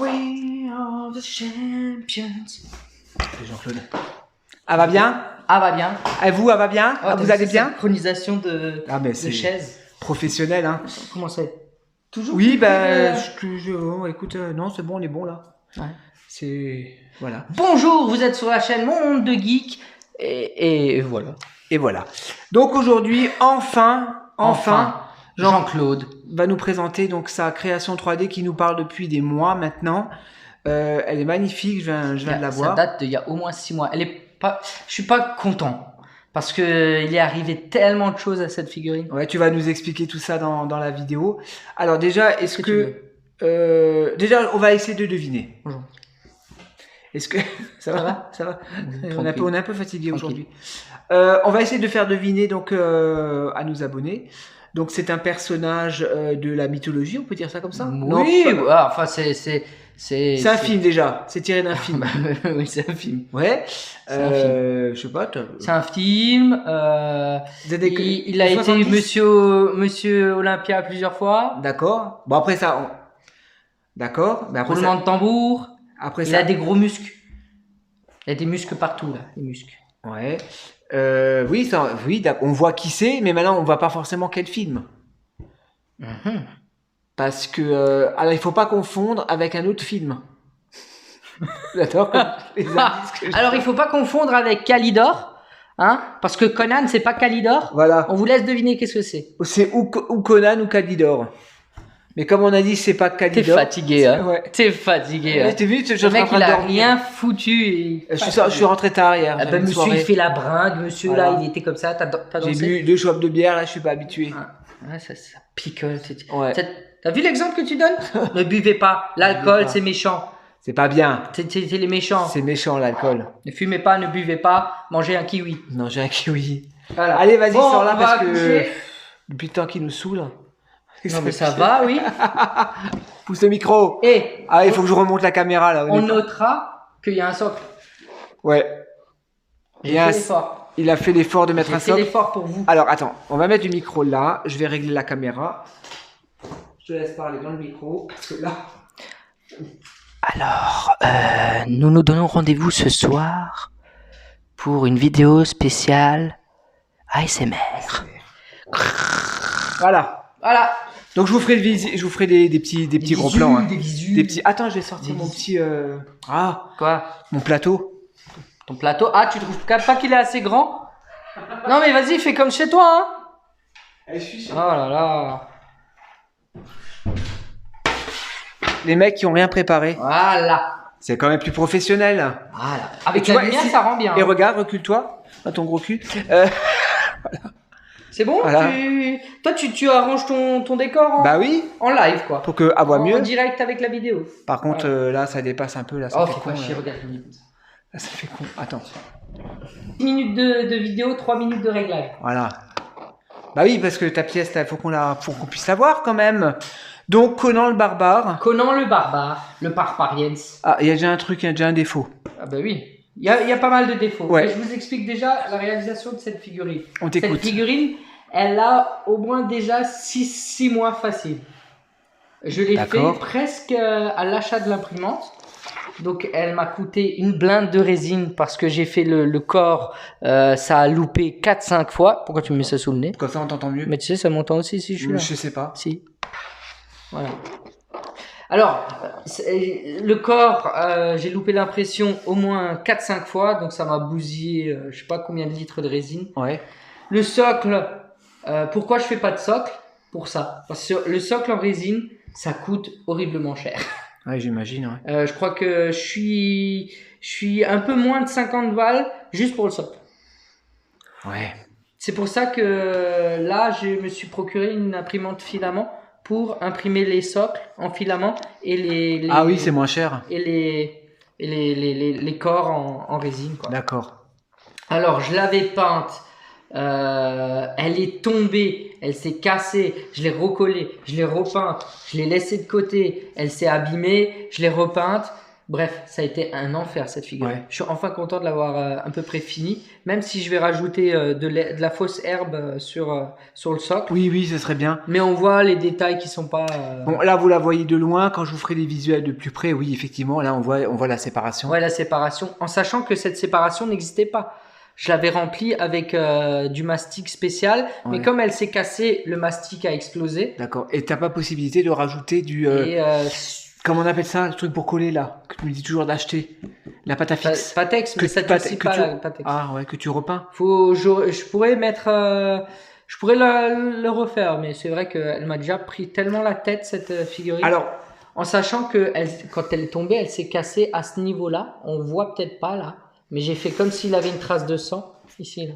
We are the champions. Jean-Claude. Elle va bien? Ah, va bien. Et vous, elle va bien? Oh, vous allez bien? Synchronisation de chaises. Professionnel, hein. Comment c'est? Toujours? Oui, bah, écoute, non, c'est bon, on est bon là. Ouais. C'est. Voilà. Bonjour, vous êtes sur la chaîne Monde de Geek. Et voilà. Et voilà. Donc aujourd'hui, enfin, Jean-Claude va nous présenter donc sa création 3D qui nous parle depuis des mois maintenant. Elle est magnifique, je viens de la voir. Ça date d'il y a au moins 6 mois. Je suis pas content parce que il est arrivé tellement de choses à cette figurine. Ouais, tu vas nous expliquer tout ça dans la vidéo. Alors déjà, est-ce que déjà on va essayer de deviner. Bonjour. Est-ce que ça va? On est un peu fatigué aujourd'hui. On va essayer de faire deviner donc à nos abonnés. Donc c'est un personnage de la mythologie, on peut dire ça comme ça? Oui, enfin c'est un film déjà, c'est tiré d'un film. Oui, c'est un film. Ouais. C'est un film. Je sais pas. C'est un film. Il a été Monsieur Olympia plusieurs fois. D'accord. Bon après ça, d'accord. Mais après roulement de tambour. Après il a des gros muscles. Il a des muscles partout là, des muscles. Ouais. Oui, on voit qui c'est, mais maintenant on voit pas forcément quel film. Parce que alors il faut pas confondre avec un autre film. D'accord. Alors il faut pas confondre avec Kalidor, hein, parce que Conan c'est pas Kalidor. Voilà. On vous laisse deviner qu'est-ce que c'est. C'est ou Conan ou Kalidor. Mais comme on a dit, c'est pas Kalidor. T'es fatigué, hein. Ouais. T'es fatigué. Hein. T'as vu, le mec il a rien foutu. Je suis rentré tard hier. Monsieur il fait la bringue, monsieur voilà. Là il était comme ça. T'as dansé. J'ai bu 2 chopes de bière là, je suis pas habitué. Ouais, ça picole. Ouais. T'as vu l'exemple que tu donnes? Ne buvez pas. L'alcool c'est méchant. C'est pas bien. C'est les méchants. C'est méchant l'alcool. Ne fumez pas, ne buvez pas, mangez un kiwi. Mangez un kiwi. Voilà. Allez, vas-y, sors là parce que depuis le temps qu'il nous saoule. Non mais ça va, oui. Pousse le micro. Et il faut que je remonte la caméra là. On notera qu'il y a un socle. Ouais. Il a fait l'effort. Il a fait l'effort de mettre un socle. J'ai fait l'effort pour vous. Alors attends, on va mettre du micro là. Je vais régler la caméra. Je te laisse parler dans le micro parce que là. Alors, nous nous donnons rendez-vous ce soir pour une vidéo spéciale ASMR. Voilà. Donc je vous ferai des petits gros plans. Hein. Des petits. Attends, je vais sortir mon petit. Quoi? Mon plateau. Ton plateau? Ah, tu trouves pas qu'il est assez grand? Non mais vas-y, fais comme chez toi, hein. Oh là là. Les mecs qui ont rien préparé. Voilà. C'est quand même plus professionnel. Voilà. Avec la lumière, ça rend bien. Et regarde, recule-toi. Ton gros cul. Voilà. C'est bon? Voilà. Toi, tu arranges ton décor Bah oui. En live, quoi. Pour que voit mieux. En direct avec la vidéo. Par contre, là, ça dépasse un peu. Là, ça fait con. Regarde. Là, ça fait con. Attends. 10 minutes de vidéo, 3 minutes de réglage. Voilà. Bah oui, parce que ta pièce, il faut qu'on puisse la voir quand même. Donc, Conan le barbare. Conan le barbare, le barbariens. Ah, il y a déjà un truc, il y a déjà un défaut. Ah bah oui. Il y a pas mal de défauts. Ouais. Et je vous explique déjà la réalisation de cette figurine. On t'écoute. Cette figurine, elle a au moins déjà 6 mois facile. Je l'ai fait presque à l'achat de l'imprimante. Donc elle m'a coûté une blinde de résine parce que j'ai fait le corps, ça a loupé 4-5 fois. Pourquoi tu me mets ça sous le nez? Comme ça on t'entend mieux. Mais tu sais, ça m'entend aussi si je suis là. Je sais pas. Si. Voilà. Alors, le corps, j'ai loupé l'impression au moins 4-5 fois, donc ça m'a bousillé je sais pas combien de litres de résine. Ouais. Le socle, pourquoi je fais pas de socle? Pour ça. Parce que le socle en résine, ça coûte horriblement cher. Ouais, j'imagine. Ouais. Je crois que je suis un peu moins de 50 balles juste pour le socle. Ouais. C'est pour ça que là, je me suis procuré une imprimante filament pour imprimer les socles en filament et les ah oui, c'est moins cher. Et les corps en résine. D'accord. Alors, je l'avais peinte. Elle est tombée, elle s'est cassée, je l'ai recollée, je l'ai repeinte, je l'ai laissée de côté, elle s'est abîmée, je l'ai repeinte. Bref, ça a été un enfer cette figurine. Ouais. Je suis enfin content de l'avoir à peu près fini, même si je vais rajouter de la fausse herbe sur le socle. Oui, ça serait bien. Mais on voit les détails qui sont pas... Bon, là, vous la voyez de loin. Quand je vous ferai les visuels de plus près, oui, effectivement, là, on voit la séparation. Ouais, la séparation, en sachant que cette séparation n'existait pas. Je l'avais remplie avec du mastic spécial, mais comme elle s'est cassée, le mastic a explosé. D'accord. Et t'as pas possibilité de rajouter du... comment on appelle ça, le truc pour coller là, que tu me dis toujours d'acheter, la pâte à fixe. Patex, mais ça ne pas la Patex. Ah ouais, que tu repeins. Je pourrais mettre, je pourrais le refaire, mais c'est vrai qu'elle m'a déjà pris tellement la tête cette figurine. Alors, en sachant que quand elle est tombée, elle s'est cassée à ce niveau-là. On voit peut-être pas là, mais j'ai fait comme s'il avait une trace de sang ici. Là.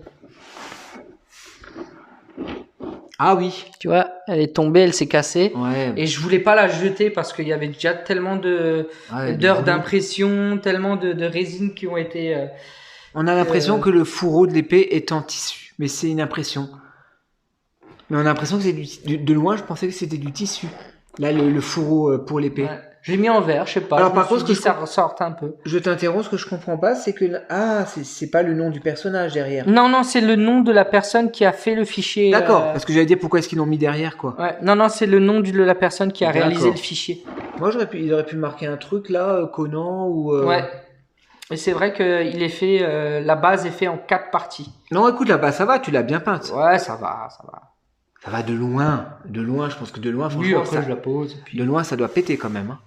Ah oui. Tu vois, elle est tombée, elle s'est cassée. Ouais. Et je voulais pas la jeter parce qu'il y avait déjà tellement d'heures d'impression, tellement de résines qui ont été... on a l'impression que le fourreau de l'épée est en tissu. Mais c'est une impression. Mais on a l'impression que c'est de loin, je pensais que c'était du tissu. Là, le fourreau pour l'épée. Ouais. Je l'ai mis en vert, je sais pas. Alors par contre, ça ressorte un peu. Je t'interromps, ce que je comprends pas, c'est que c'est pas le nom du personnage derrière. Non, c'est le nom de la personne qui a fait le fichier. D'accord, parce que j'allais dire pourquoi est-ce qu'ils l'ont mis derrière, quoi. Ouais, non, c'est le nom de la personne qui a réalisé le fichier. Moi, ils auraient pu marquer un truc là, Conan ou. Ouais. Et c'est vrai que il est fait, la base est faite en 4 parties. Non, écoute, la base, ça va, tu l'as bien peinte. Ouais, ça va. Ça va de loin, je pense que de loin, franchement. Oui, après je la pose. Puis... De loin, ça doit péter quand même. Hein.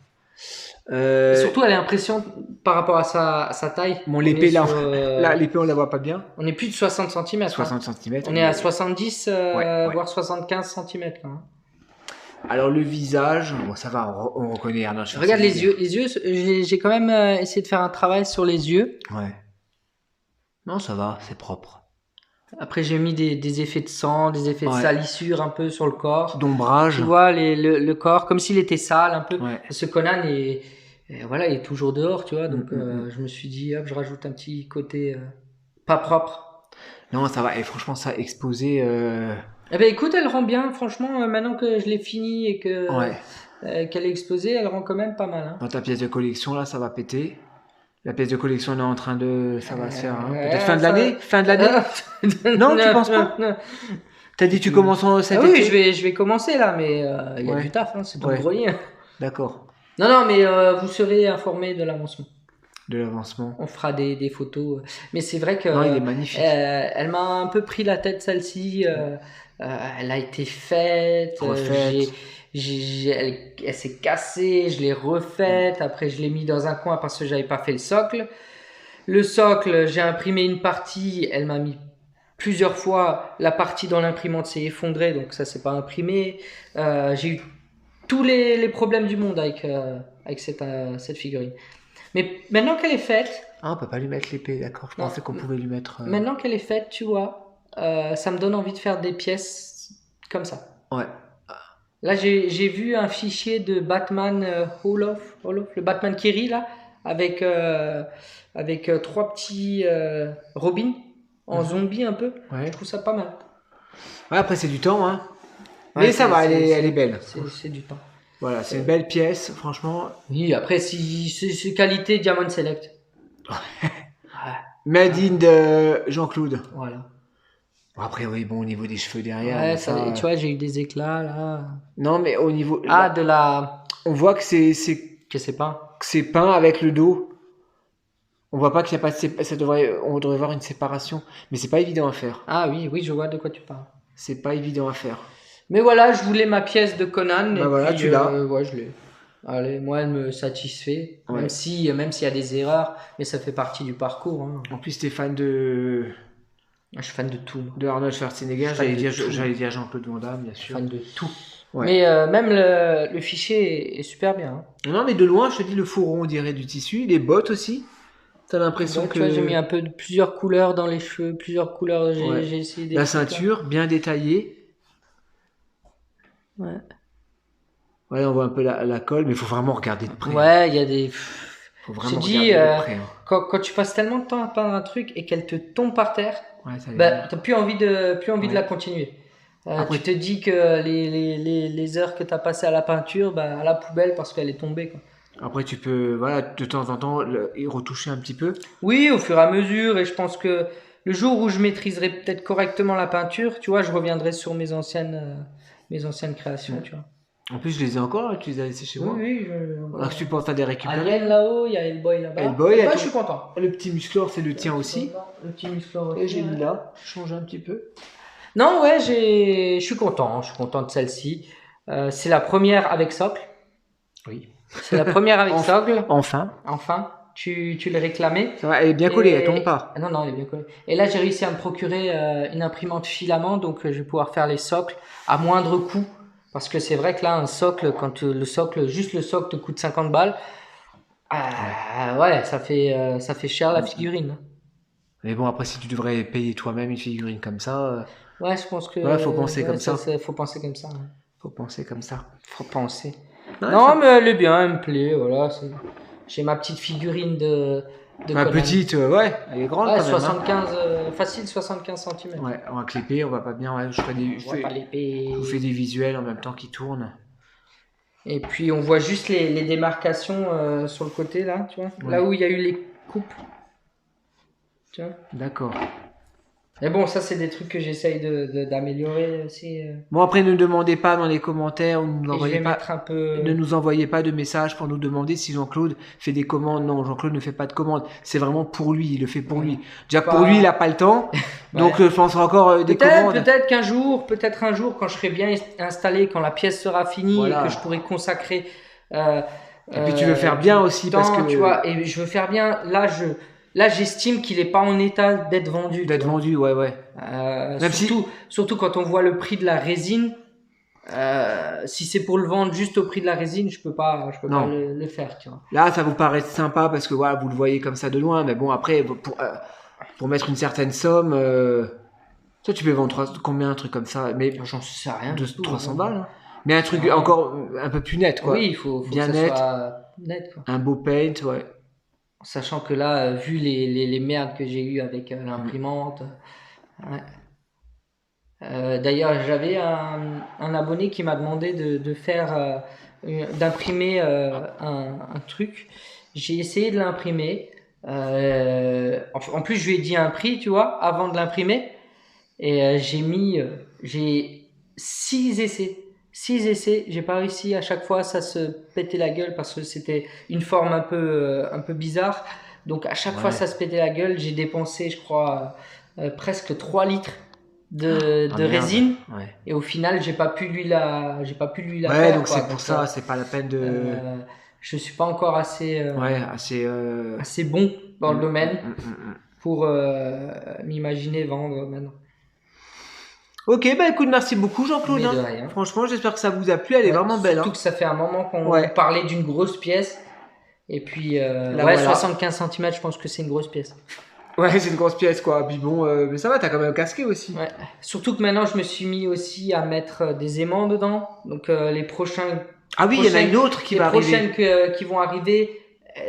Surtout, elle est impressionnante par rapport à sa taille. Bon, l'épée, là, l'épée, on la voit pas bien. On est plus de 60 cm. 60 cm. On est à 70, voire 75 cm. Hein. Alors, le visage, bon, ça va, on reconnaît Arnold Schwarzenegger. Regarde les yeux. Les yeux, j'ai quand même essayé de faire un travail sur les yeux. Ouais. Non, ça va, c'est propre. Après, j'ai mis des effets de sang, des effets de salissure un peu sur le corps. D'ombrage. Tu vois, le corps, comme s'il était sale un peu. Ouais. Ce Conan il est toujours dehors, tu vois. Donc, je me suis dit, hop, je rajoute un petit côté pas propre. Non, ça va. Et franchement, ça exposé. Eh ben, écoute, elle rend bien. Franchement, maintenant que je l'ai fini et que qu'elle est exposée, elle rend quand même pas mal. Hein. Dans ta pièce de collection, là, ça va péter. La pièce de collection, on est en train de... Ça va se faire, hein. Peut-être fin de l'année. Fin de l'année. Non, tu penses pas? T'as dit tu commences en cet été? Oui, je vais commencer là, mais il y a du taf, hein, c'est pas le grenier. D'accord. Non, mais vous serez informés de l'avancement. De l'avancement. On fera des photos. Mais c'est vrai que... Non, il est magnifique. Elle m'a un peu pris la tête, celle-ci. Elle a été faite. Refaite. Elle s'est cassée, je l'ai refaite, après je l'ai mis dans un coin parce que j'avais pas fait le socle. Le socle, j'ai imprimé une partie, elle m'a mis plusieurs fois, la partie dans l'imprimante s'est effondrée, donc ça s'est pas imprimé. J'ai eu tous les problèmes du monde avec cette figurine. Mais maintenant qu'elle est faite... Ah, on peut pas lui mettre l'épée, d'accord, je pensais qu'on pouvait lui mettre... Maintenant qu'elle est faite, tu vois, ça me donne envie de faire des pièces comme ça. Ouais. Là, j'ai vu un fichier de Batman Hall of, le Batman qui rit là, avec 3 petits Robin en zombie un peu. Ouais. Je trouve ça pas mal. Ouais, après c'est du temps, hein. Mais ça va, elle est belle. C'est du temps. Voilà, c'est une belle pièce, franchement. Oui, après c'est qualité Diamond Select. Made in de Jean-Claude. Voilà. Après, oui, bon, au niveau des cheveux derrière. Ouais, tu vois, j'ai eu des éclats là. Non, mais au niveau. De la. On voit que c'est. Que c'est peint. Que c'est peint avec le dos. On voit pas qu'il y a pas on devrait voir une séparation. Mais c'est pas évident à faire. Ah oui, je vois de quoi tu parles. C'est pas évident à faire. Mais voilà, je voulais ma pièce de Conan. Bah voilà, tu l'as. Ouais, je l'ai. Allez, moi, elle me satisfait. Ouais. Même s'il y a des erreurs, mais ça fait partie du parcours. Hein. En plus, t'es fan de. Je suis fan de tout. De Arnold Schwarzenegger, j'allais dire Jean-Claude Van Damme, bien sûr. Fan de tout. Ouais. Mais même le fichier est super bien. Hein. Non, mais de loin, je te dis, le fourreau, on dirait du tissu. Les bottes aussi. T'as l'impression que. Tu vois, j'ai mis un peu de plusieurs couleurs dans les cheveux, plusieurs couleurs. J'ai essayé. La ceinture, bien détaillée. Ouais. Ouais, on voit un peu la colle, mais il faut vraiment regarder de près. Ouais, il y a des. Faut vraiment regarder de près. Hein. Quand tu passes tellement de temps à peindre un truc et qu'elle te tombe par terre, t'as plus envie de la continuer. Après, tu te dis que les heures que tu as passées à la peinture, à la poubelle parce qu'elle est tombée. Quoi. Après, tu peux, voilà, de temps en temps, y retoucher un petit peu. Oui, au fur et à mesure. Et je pense que le jour où je maîtriserai peut-être correctement la peinture, tu vois, je reviendrai sur mes anciennes créations, tu vois. En plus, je les ai encore, tu les as laissés chez moi. Oui, Alors que tu penses à des récupérer. Alien là-haut, il y a Hellboy là-bas. Hellboy, je suis content. Le petit Musclor, c'est le tien aussi. Le petit Musclor aussi. Et j'ai mis là, changer un petit peu. Non, ouais, je suis content de celle-ci. C'est la première avec socle. Oui. C'est la première avec socle. Enfin. Tu l'as réclamé. Ça va, elle est bien collée, elle tombe pas. Non, elle est bien collée. Et là, j'ai réussi à me procurer une imprimante filament, donc je vais pouvoir faire les socles à moindre coût. Parce que c'est vrai que là, un socle, quand juste le socle te coûte 50 balles, ouais, ça fait cher la figurine. Mais bon, après, si tu devrais payer toi-même une figurine comme ça. Ouais, je pense que. Ouais, faut penser comme ça. Faut penser comme ça. Faut penser comme ça. Faut penser. Ouais, non, mais elle est bien, elle me plaît. Voilà, j'ai ma petite figurine de ma Conan. Petite, ouais, elle est grande. Ouais, quand 75, même, facile 75 cm. Ouais, on va clipper, on va pas bien. Ouais, je fais vous fais des visuels en même temps qui tournent. Et puis on voit juste les démarcations sur le côté là, tu vois. Ouais. Là où il y a eu les coupes. Tu vois. D'accord. Mais bon, ça c'est des trucs que j'essaye d'améliorer aussi. Bon, après, ne demandez pas dans les commentaires, ne nous envoyez pas de messages pour nous demander si Jean-Claude fait des commandes. Non, Jean-Claude ne fait pas de commandes. C'est vraiment pour lui, il le fait pour lui. Déjà, pour lui, il n'a pas le temps. Donc, je pense encore des commandes. Peut-être un jour, quand je serai bien installé, quand la pièce sera finie et que je pourrai consacrer. Et puis, tu veux faire bien aussi parce que. Tu vois, et je veux faire bien. Là, j'estime qu'il n'est pas en état d'être vendu. Ouais. Surtout quand on voit le prix de la résine. Si c'est pour le vendre juste au prix de la résine, je peux pas le faire, tu vois. Là, ça vous paraît sympa parce que voilà, vous le voyez comme ça de loin, mais bon, après, pour mettre une certaine somme, toi, tu peux vendre combien un truc comme ça? Mais j'en sais rien. 300 balles. Hein. Mais un truc encore un peu plus net, quoi. Oui, il faut bien que ça soit net, quoi. Un beau paint, ouais. Sachant que là, vu les merdes que j'ai eues avec l'imprimante. Ouais. D'ailleurs, j'avais un abonné qui m'a demandé d'imprimer un truc. J'ai essayé de l'imprimer. En plus, je lui ai dit un prix, tu vois, avant de l'imprimer. Et j'ai 6 essais. 6 essais, j'ai pas réussi. À chaque fois, ça se pétait la gueule parce que c'était une forme un peu bizarre. Donc, à chaque fois, ça se pétait la gueule. J'ai dépensé, je crois, presque 3 litres de résine. Ouais. Et au final, j'ai pas pu lui la ouais, faire. Donc c'est pour ça, c'est pas la peine de. Je suis pas encore assez bon dans le domaine pour m'imaginer vendre maintenant. Ok, bah écoute, merci beaucoup Jean-Claude. Hein. Franchement, j'espère que ça vous a plu. Elle est vraiment belle. Surtout que ça fait un moment qu'on parlait d'une grosse pièce. Et puis, voilà. 75 cm, je pense que c'est une grosse pièce. Ouais, c'est une grosse pièce, quoi. Puis bon, mais ça va, t'as quand même casqué aussi. Ouais. Surtout que maintenant, je me suis mis aussi à mettre des aimants dedans. Donc, les prochains... Ah oui, il y en a une autre qui va arriver. Les prochaines qui vont arriver,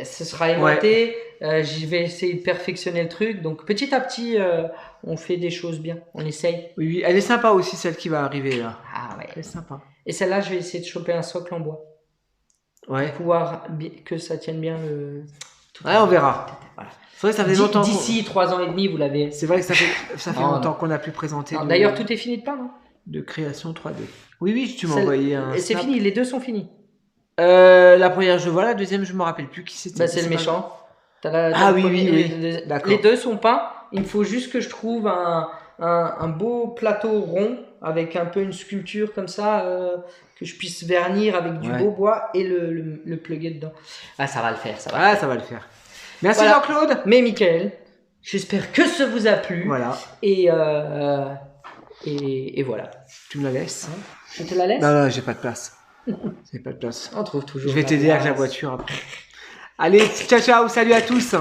ce sera aimanté. J'y vais essayer de perfectionner le truc. Donc, petit à petit... on fait des choses bien, on essaye. Oui, elle est sympa aussi, celle qui va arriver là. Ah ouais. Elle est sympa. Et celle-là, je vais essayer de choper un socle en bois. Ouais. Pour pouvoir que ça tienne bien le... Ouais, on verra. Voilà. C'est vrai que ça fait longtemps. D'ici 3 ans et demi, vous l'avez. C'est vrai que ça fait longtemps qu'on a pu présenter. D'ailleurs, tout est fini de peindre. De création 3D. Oui, tu m'as envoyé un. Et c'est fini, les deux sont finis. La première, je vois, la deuxième, je me rappelle plus qui c'était. Bah, c'est le méchant. Oui. D'accord. Les deux sont peints. Il me faut juste que je trouve un beau plateau rond avec un peu une sculpture comme ça que je puisse vernir avec du beau bois et le plugger dedans. Ah, ça va le faire. Ça va le faire. Merci Jean-Claude. Mais Michael, j'espère que ça vous a plu. Voilà. Et voilà. Tu me la laisses? Je te la laisse? Non, j'ai pas de place. On trouve toujours. Je vais t'aider avec la voiture après. Allez, ciao, salut à tous.